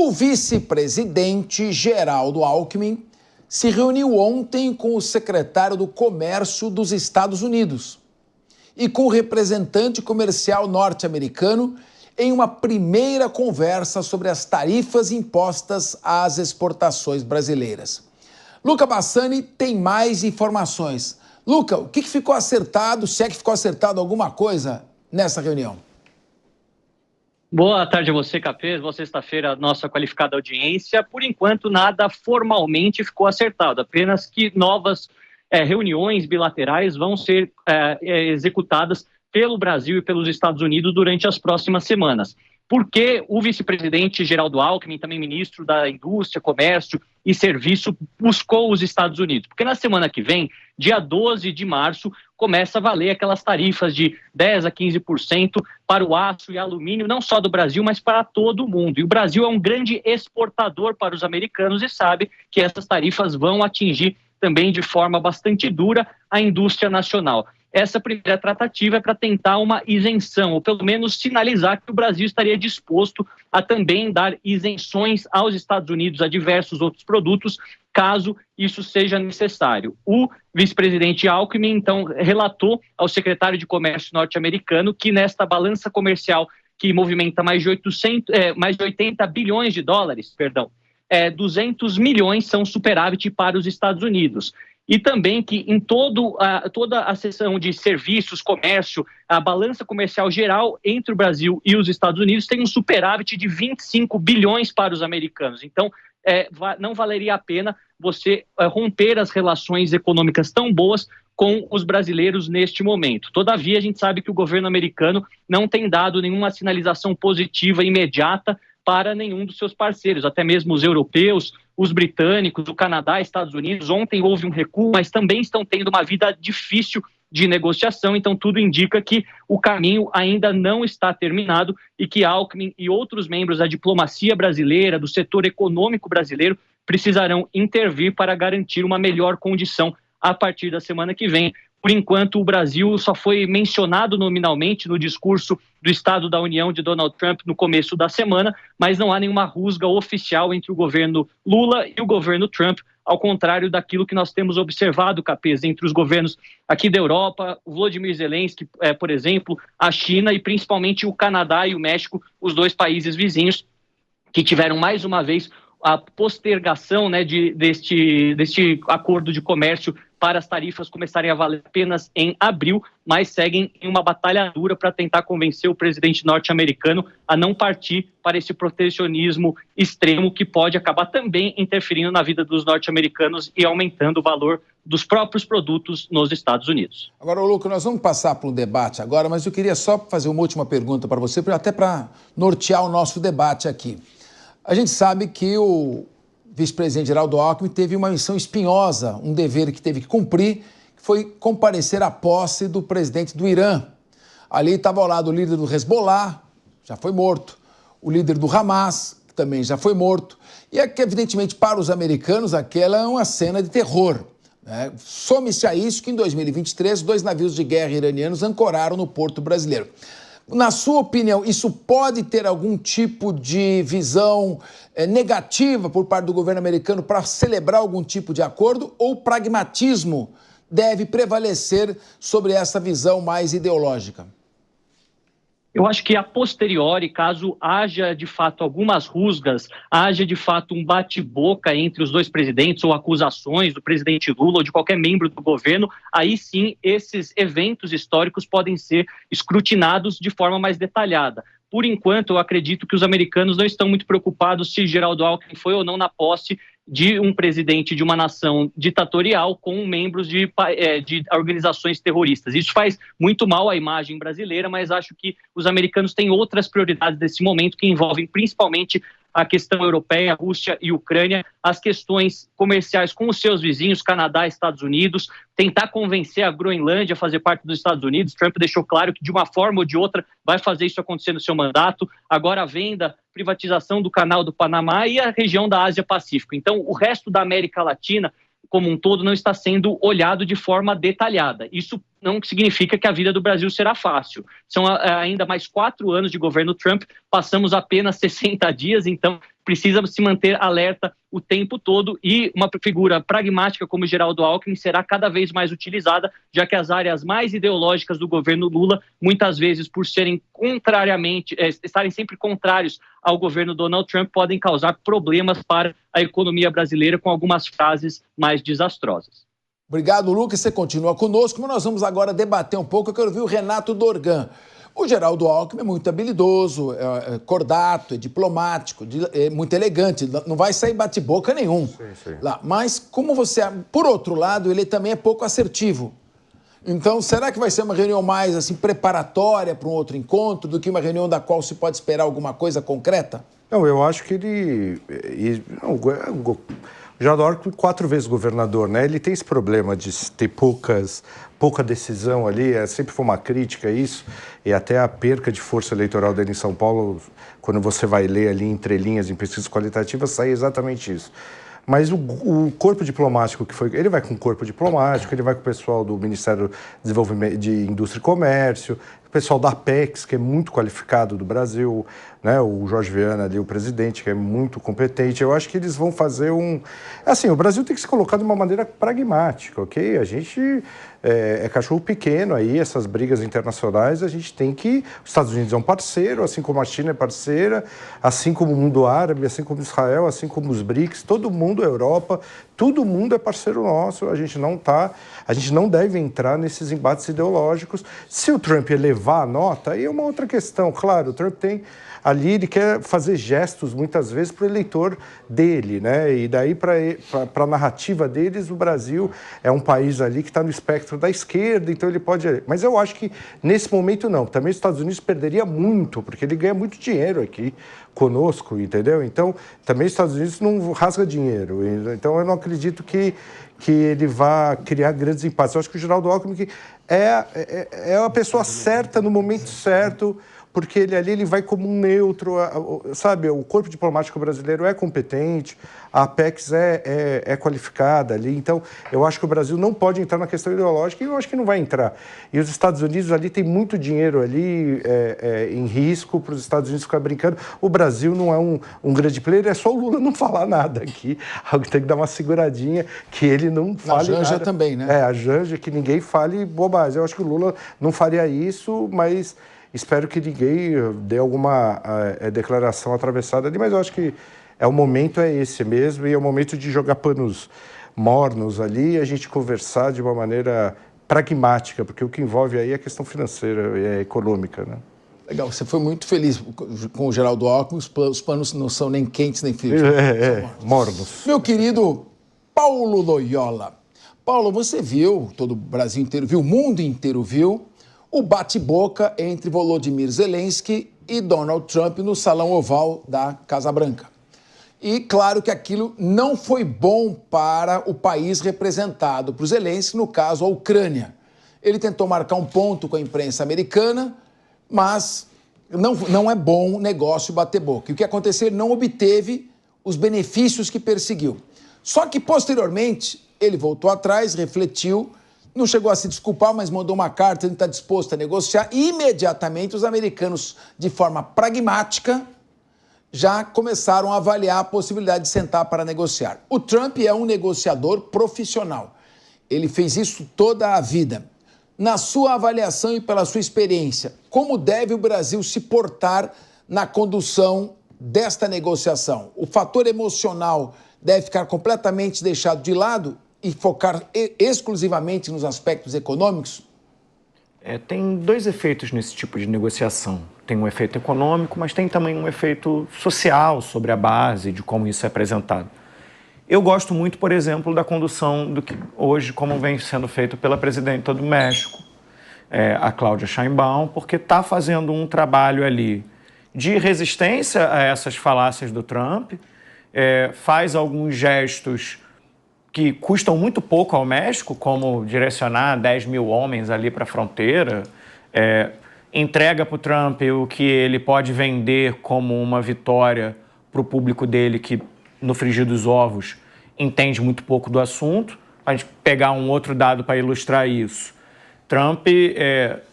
O vice-presidente Geraldo Alckmin se reuniu ontem com o secretário do Comércio dos Estados Unidos e com o representante comercial norte-americano em uma primeira conversa sobre as tarifas impostas às exportações brasileiras. Luca Bassani tem mais informações. Luca, o que ficou acertado, se é que ficou acertado alguma coisa nessa reunião? Boa tarde a você, Capês. Boa sexta-feira, nossa qualificada audiência. Por enquanto, nada formalmente ficou acertado, apenas que novas reuniões bilaterais vão ser executadas pelo Brasil e pelos Estados Unidos durante as próximas semanas. Porque o vice-presidente Geraldo Alckmin, também ministro da Indústria, Comércio e Serviço, buscou os Estados Unidos? Porque na semana que vem, dia 12 de março, começa a valer aquelas tarifas de 10% a 15% para o aço e alumínio, não só do Brasil, mas para todo o mundo. E o Brasil é um grande exportador para os americanos e sabe que essas tarifas vão atingir também de forma bastante dura a indústria nacional. Essa primeira tratativa é para tentar uma isenção, ou pelo menos sinalizar que o Brasil estaria disposto a também dar isenções aos Estados Unidos a diversos outros produtos, caso isso seja necessário. O vice-presidente Alckmin, então, relatou ao secretário de Comércio norte-americano que nesta balança comercial que movimenta mais de 80 bilhões de dólares, 200 milhões são superávit para os Estados Unidos. E também que em toda a seção de serviços, comércio, a balança comercial geral entre o Brasil e os Estados Unidos tem um superávit de 25 bilhões para os americanos. Então, não valeria a pena você romper as relações econômicas tão boas com os brasileiros neste momento. Todavia, a gente sabe que o governo americano não tem dado nenhuma sinalização positiva imediata para nenhum dos seus parceiros, até mesmo os europeus, os britânicos, o Canadá, Estados Unidos. Ontem houve um recuo, mas também estão tendo uma vida difícil de negociação, então tudo indica que o caminho ainda não está terminado e que Alckmin e outros membros da diplomacia brasileira, do setor econômico brasileiro, precisarão intervir para garantir uma melhor condição a partir da semana que vem. Por enquanto, o Brasil só foi mencionado nominalmente no discurso do Estado da União de Donald Trump no começo da semana, mas não há nenhuma rusga oficial entre o governo Lula e o governo Trump, ao contrário daquilo que nós temos observado, Capês, entre os governos aqui da Europa, o Volodymyr Zelensky, por exemplo, a China e principalmente o Canadá e o México, os dois países vizinhos, que tiveram mais uma vez a postergação deste acordo de comércio para as tarifas começarem a valer apenas em abril, mas seguem em uma batalha dura para tentar convencer o presidente norte-americano a não partir para esse protecionismo extremo que pode acabar também interferindo na vida dos norte-americanos e aumentando o valor dos próprios produtos nos Estados Unidos. Agora, Luca, nós vamos passar para um debate agora, mas eu queria só fazer uma última pergunta para você, até para nortear o nosso debate aqui. A gente sabe que o vice-presidente Geraldo Alckmin teve uma missão espinhosa, um dever que teve que cumprir, que foi comparecer à posse do presidente do Irã. Ali estava ao lado o líder do Hezbollah, já foi morto, o líder do Hamas, que também já foi morto, e é que, evidentemente, para os americanos, aquela é uma cena de terror, né? Some-se a isso que, em 2023, 2 navios de guerra iranianos ancoraram no porto brasileiro. Na sua opinião, isso pode ter algum tipo de visão negativa por parte do governo americano para celebrar algum tipo de acordo, ou o pragmatismo deve prevalecer sobre essa visão mais ideológica? Eu acho que a posteriori, caso haja de fato algumas rusgas, haja de fato um bate-boca entre os dois presidentes ou acusações do presidente Lula ou de qualquer membro do governo, aí sim esses eventos históricos podem ser escrutinados de forma mais detalhada. Por enquanto, eu acredito que os americanos não estão muito preocupados se Geraldo Alckmin foi ou não na posse de um presidente de uma nação ditatorial com membros de organizações terroristas. Isso faz muito mal à imagem brasileira, mas acho que os americanos têm outras prioridades nesse momento que envolvem principalmente a questão europeia, Rússia e Ucrânia, as questões comerciais com os seus vizinhos, Canadá e Estados Unidos, tentar convencer a Groenlândia a fazer parte dos Estados Unidos. Trump deixou claro que de uma forma ou de outra vai fazer isso acontecer no seu mandato. Agora a venda, privatização do canal do Panamá e a região da Ásia-Pacífico. Então o resto da América Latina como um todo não está sendo olhado de forma detalhada. Isso não significa que a vida do Brasil será fácil. São ainda mais 4 anos de governo Trump, passamos apenas 60 dias, então precisa se manter alerta o tempo todo, e uma figura pragmática como o Geraldo Alckmin será cada vez mais utilizada, já que as áreas mais ideológicas do governo Lula, muitas vezes por serem estarem sempre contrários ao governo Donald Trump, podem causar problemas para a economia brasileira com algumas frases mais desastrosas. Obrigado, Lucas. Você continua conosco, mas nós vamos agora debater um pouco. Eu quero ouvir o Renato Dorgan. O Geraldo Alckmin é muito habilidoso, é cordato, é diplomático, é muito elegante, não vai sair bate-boca nenhum. Sim. Lá. Mas como você... Por outro lado, ele também é pouco assertivo. Então, será que vai ser uma reunião mais assim, preparatória para um outro encontro do que uma reunião da qual se pode esperar alguma coisa concreta? Não, eu acho que ele... O Geraldo Alckmin, 4 vezes governador, né? Ele tem esse problema de ter pouca decisão ali, sempre foi uma crítica a isso, e até a perca de força eleitoral dele em São Paulo, quando você vai ler ali entre linhas em pesquisas qualitativas, sai exatamente isso. Mas o corpo diplomático que foi... Ele vai com o corpo diplomático, ele vai com o pessoal do Ministério de Indústria e Comércio, o pessoal da Apex, que é muito qualificado do Brasil, né? O Jorge Viana ali, o presidente, que é muito competente. Eu acho que eles vão fazer Assim, o Brasil tem que se colocar de uma maneira pragmática, ok? A gente é cachorro pequeno aí, essas brigas internacionais, a gente tem que... Os Estados Unidos é um parceiro, assim como a China é parceira, assim como o mundo árabe, assim como Israel, assim como os BRICS, todo mundo, a Europa, todo mundo é parceiro nosso. A gente não deve entrar nesses embates ideológicos. Se o Trump elevar a nota, aí é uma outra questão. Claro, o Trump tem... Ali ele quer fazer gestos, muitas vezes, para o eleitor dele, né? E daí, para a narrativa deles, o Brasil é um país ali que está no espectro da esquerda, então ele pode... Mas eu acho que, nesse momento, não. Também os Estados Unidos perderia muito, porque ele ganha muito dinheiro aqui conosco, entendeu? Então, também os Estados Unidos não rasga dinheiro. Então, eu não acredito que ele vá criar grandes empates. Eu acho que o Geraldo Alckmin é a pessoa certa no momento certo, porque ele vai como um neutro, sabe? O corpo diplomático brasileiro é competente, a Apex é qualificada ali, então eu acho que o Brasil não pode entrar na questão ideológica e eu acho que não vai entrar. E os Estados Unidos ali tem muito dinheiro ali em risco para os Estados Unidos ficar brincando. O Brasil não é um grande player, é só o Lula não falar nada aqui. Alguém tem que dar uma seguradinha, que ele não fale nada. A Janja também, né? A Janja, que ninguém fale bobagem. Eu acho que o Lula não faria isso, mas... Espero que ninguém dê alguma declaração atravessada ali, mas eu acho que o momento é esse mesmo, e é o momento de jogar panos mornos ali e a gente conversar de uma maneira pragmática, porque o que envolve aí é a questão financeira e econômica, né? Legal, você foi muito feliz com o Geraldo Alckmin, os panos não são nem quentes nem frios. Mornos. Meu querido Paulo Loyola. Paulo, você viu, todo o Brasil inteiro viu, o mundo inteiro viu, o bate-boca entre Volodymyr Zelensky e Donald Trump no Salão Oval da Casa Branca. E claro que aquilo não foi bom para o país representado por Zelensky, no caso a Ucrânia. Ele tentou marcar um ponto com a imprensa americana, mas não é bom negócio bater boca. E o que aconteceu? Ele não obteve os benefícios que perseguiu. Só que posteriormente ele voltou atrás, refletiu, não chegou a se desculpar, mas mandou uma carta, ele está disposto a negociar. E imediatamente os americanos, de forma pragmática, já começaram a avaliar a possibilidade de sentar para negociar. O Trump é um negociador profissional. Ele fez isso toda a vida. Na sua avaliação e pela sua experiência, como deve o Brasil se portar na condução desta negociação? O fator emocional deve ficar completamente deixado de lado e focar exclusivamente nos aspectos econômicos? Tem 2 efeitos nesse tipo de negociação. Tem um efeito econômico, mas tem também um efeito social sobre a base de como isso é apresentado. Eu gosto muito, por exemplo, da condução do que hoje, como vem sendo feito pela presidenta do México, a Cláudia Sheinbaum, porque está fazendo um trabalho ali de resistência a essas falácias do Trump, faz alguns gestos que custam muito pouco ao México, como direcionar 10 mil homens ali para a fronteira, entrega para o Trump o que ele pode vender como uma vitória para o público dele, que no frigir dos ovos entende muito pouco do assunto. A gente pegar um outro dado para ilustrar isso. Trump,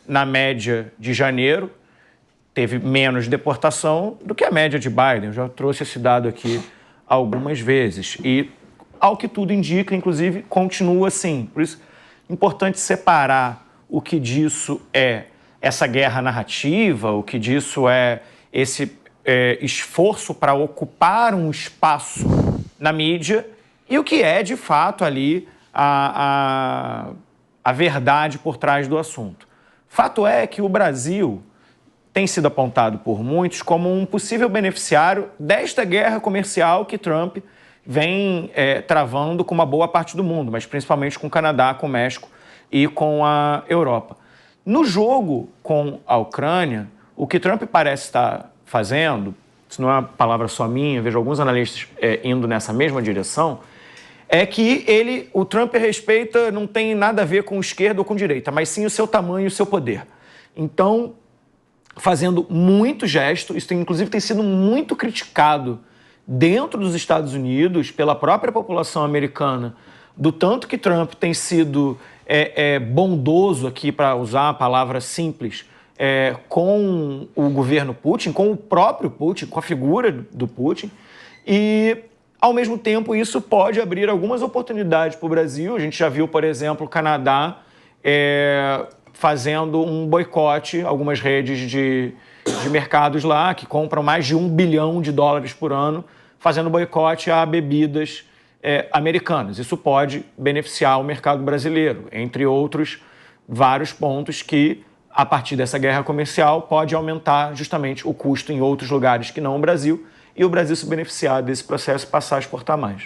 na média de janeiro, teve menos deportação do que a média de Biden. Eu já trouxe esse dado aqui algumas vezes. E, ao que tudo indica, inclusive, continua assim. Por isso, é importante separar o que disso é essa guerra narrativa, o que disso é esse esforço para ocupar um espaço na mídia e o que é, de fato, ali a verdade por trás do assunto. Fato é que o Brasil tem sido apontado por muitos como um possível beneficiário desta guerra comercial que Trump vem travando com uma boa parte do mundo, mas principalmente com o Canadá, com o México e com a Europa. No jogo com a Ucrânia, o que Trump parece estar fazendo, isso não é uma palavra só minha, vejo alguns analistas indo nessa mesma direção, é que o Trump respeita, não tem nada a ver com esquerda ou com direita, mas sim o seu tamanho e o seu poder. Então, fazendo muito gesto, isso inclusive tem sido muito criticado dentro dos Estados Unidos pela própria população americana, do tanto que Trump tem sido bondoso, aqui para usar a palavra simples, com o governo Putin, com o próprio Putin, com a figura do Putin, e, ao mesmo tempo, isso pode abrir algumas oportunidades para o Brasil. A gente já viu, por exemplo, o Canadá fazendo um boicote, algumas redes de mercados lá, que compram mais de $1 bilhão por ano, fazendo boicote a bebidas americanas. Isso pode beneficiar o mercado brasileiro, entre outros vários pontos que, a partir dessa guerra comercial, pode aumentar justamente o custo em outros lugares que não o Brasil, e o Brasil se beneficiar desse processo e passar a exportar mais.